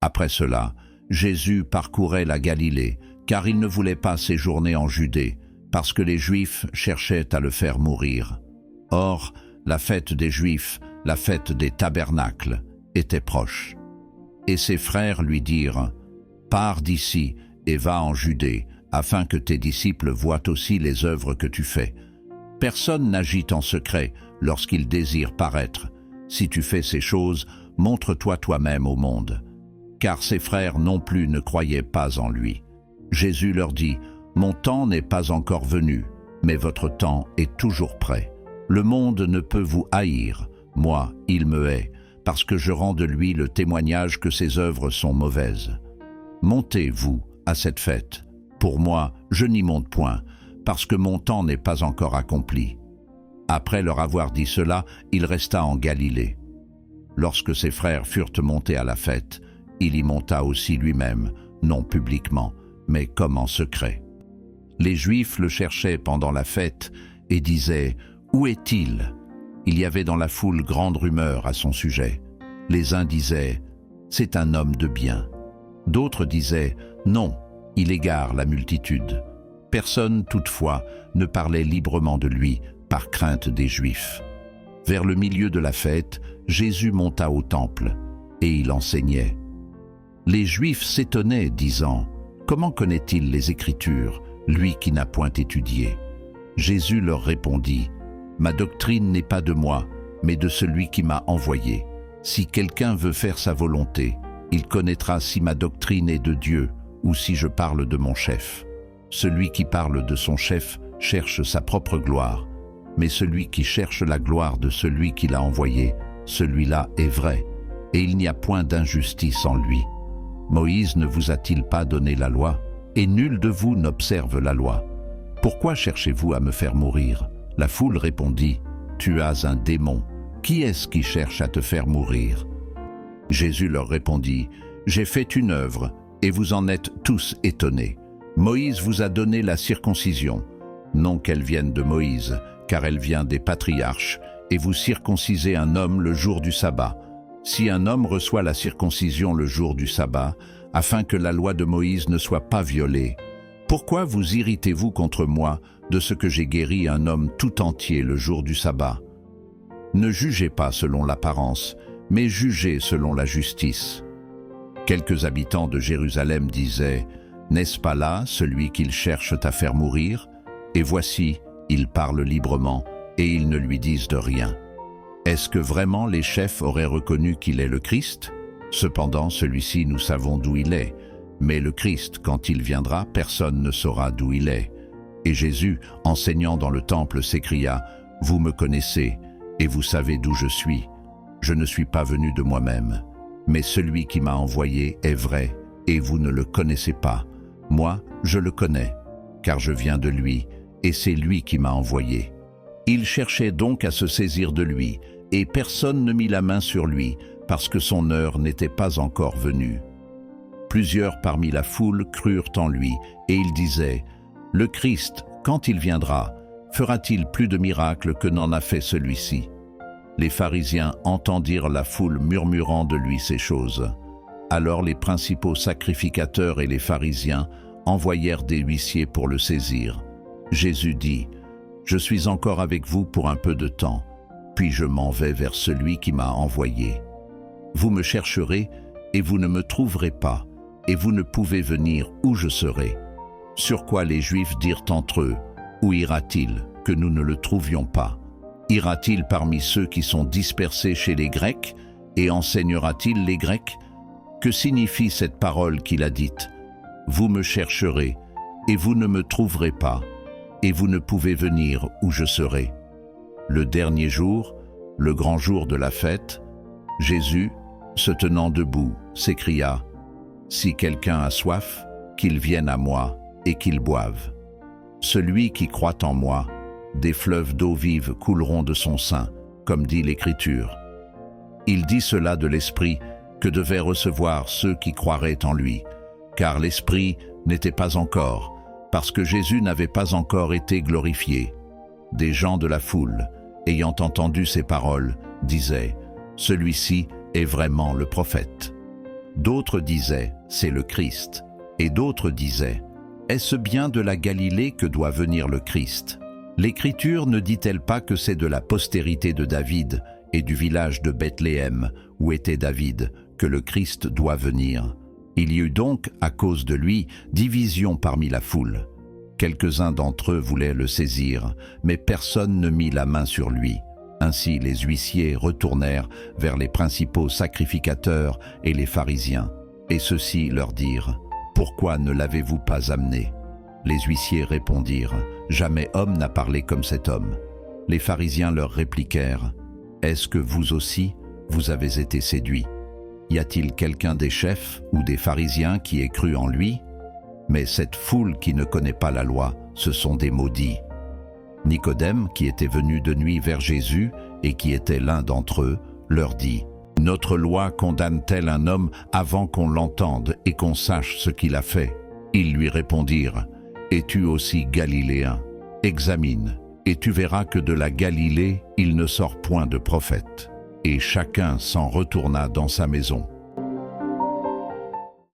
Après cela, Jésus parcourait la Galilée, car il ne voulait pas séjourner en Judée, parce que les Juifs cherchaient à le faire mourir. Or, la fête des Juifs, la fête des tabernacles, était proche. Et ses frères lui dirent, « Pars d'ici et va en Judée, afin que tes disciples voient aussi les œuvres que tu fais. Personne n'agit en secret lorsqu'il désire paraître. Si tu fais ces choses, montre-toi toi-même au monde. » Car ses frères non plus ne croyaient pas en lui. Jésus leur dit, « Mon temps n'est pas encore venu, mais votre temps est toujours prêt. Le monde ne peut vous haïr, moi, il me hait, parce que je rends de lui le témoignage que ses œuvres sont mauvaises. Montez, vous, à cette fête. Pour moi, je n'y monte point, parce que mon temps n'est pas encore accompli. » Après leur avoir dit cela, il resta en Galilée. Lorsque ses frères furent montés à la fête, il y monta aussi lui-même, non publiquement, mais comme en secret. Les Juifs le cherchaient pendant la fête et disaient « Où est-il » Il y avait dans la foule grande rumeur à son sujet. Les uns disaient « C'est un homme de bien ». D'autres disaient « Non, il égare la multitude ». Personne, toutefois, ne parlait librement de lui, par crainte des Juifs. Vers le milieu de la fête, Jésus monta au temple, et il enseignait. Les Juifs s'étonnaient, disant « Comment connaît-il les Écritures, lui qui n'a point étudié ?» Jésus leur répondit « Ma doctrine n'est pas de moi, mais de celui qui m'a envoyé. Si quelqu'un veut faire sa volonté, il connaîtra si ma doctrine est de Dieu ou si je parle de mon chef. Celui qui parle de son chef cherche sa propre gloire, mais celui qui cherche la gloire de celui qui l'a envoyé, celui-là est vrai, et il n'y a point d'injustice en lui. Moïse ne vous a-t-il pas donné la loi, et nul de vous n'observe la loi? Pourquoi cherchez-vous à me faire mourir ?» La foule répondit, « Tu as un démon. Qui est-ce qui cherche à te faire mourir ?» Jésus leur répondit, « J'ai fait une œuvre, et vous en êtes tous étonnés. Moïse vous a donné la circoncision. Non qu'elle vienne de Moïse, car elle vient des patriarches, et vous circoncisez un homme le jour du sabbat. Si un homme reçoit la circoncision le jour du sabbat, afin que la loi de Moïse ne soit pas violée, pourquoi vous irritez-vous contre moi de ce que j'ai guéri un homme tout entier le jour du sabbat? Ne jugez pas selon l'apparence, mais jugez selon la justice. » Quelques habitants de Jérusalem disaient, « N'est-ce pas là celui qu'ils cherchent à faire mourir? Et voici, il parle librement, et ils ne lui disent de rien. Est-ce que vraiment les chefs auraient reconnu qu'il est le Christ? Cependant, celui-ci, nous savons d'où il est. Mais le Christ, quand il viendra, personne ne saura d'où il est. » Et Jésus, enseignant dans le temple, s'écria, « Vous me connaissez, et vous savez d'où je suis. Je ne suis pas venu de moi-même, mais celui qui m'a envoyé est vrai, et vous ne le connaissez pas. Moi, je le connais, car je viens de lui, et c'est lui qui m'a envoyé. » Il cherchait donc à se saisir de lui, et personne ne mit la main sur lui, parce que son heure n'était pas encore venue. Plusieurs parmi la foule crurent en lui, et ils disaient, « Le Christ, quand il viendra, fera-t-il plus de miracles que n'en a fait celui-ci » Les pharisiens entendirent la foule murmurant de lui ces choses. Alors les principaux sacrificateurs et les pharisiens envoyèrent des huissiers pour le saisir. Jésus dit, « Je suis encore avec vous pour un peu de temps, puis je m'en vais vers celui qui m'a envoyé. Vous me chercherez et vous ne me trouverez pas, et vous ne pouvez venir où je serai. » Sur quoi les Juifs dirent entre eux, « Où ira-t-il, que nous ne le trouvions pas? Ira-t-il parmi ceux qui sont dispersés chez les Grecs, et enseignera-t-il les Grecs? Que signifie cette parole qu'il a dite? Vous me chercherez, et vous ne me trouverez pas, et vous ne pouvez venir où je serai. » Le dernier jour, le grand jour de la fête, Jésus, se tenant debout, s'écria, « Si quelqu'un a soif, qu'il vienne à moi et qu'il boive. Celui qui croit en moi, des fleuves d'eau vive couleront de son sein, comme dit l'Écriture. » Il dit cela de l'Esprit que devaient recevoir ceux qui croiraient en lui, car l'Esprit n'était pas encore, parce que Jésus n'avait pas encore été glorifié. Des gens de la foule, ayant entendu ces paroles, disaient, « Celui-ci est vraiment le prophète. » D'autres disaient, c'est le Christ. Et d'autres disaient, est-ce bien de la Galilée que doit venir le Christ? L'Écriture ne dit-elle pas que c'est de la postérité de David et du village de Bethléem, où était David, que le Christ doit venir? Il y eut donc, à cause de lui, division parmi la foule. Quelques-uns d'entre eux voulaient le saisir, mais personne ne mit la main sur lui. Ainsi les huissiers retournèrent vers les principaux sacrificateurs et les pharisiens, et ceux-ci leur dirent, « Pourquoi ne l'avez-vous pas amené ?» Les huissiers répondirent, « Jamais homme n'a parlé comme cet homme. » Les pharisiens leur répliquèrent, « Est-ce que vous aussi, vous avez été séduits? Y a-t-il quelqu'un des chefs ou des pharisiens qui ait cru en lui? Mais cette foule qui ne connaît pas la loi, ce sont des maudits. » Nicodème, qui était venu de nuit vers Jésus et qui était l'un d'entre eux, leur dit, « Notre loi condamne-t-elle un homme avant qu'on l'entende et qu'on sache ce qu'il a fait ?» Ils lui répondirent, « Es-tu aussi galiléen? Examine, et tu verras que de la Galilée il ne sort point de prophète. » Et chacun s'en retourna dans sa maison.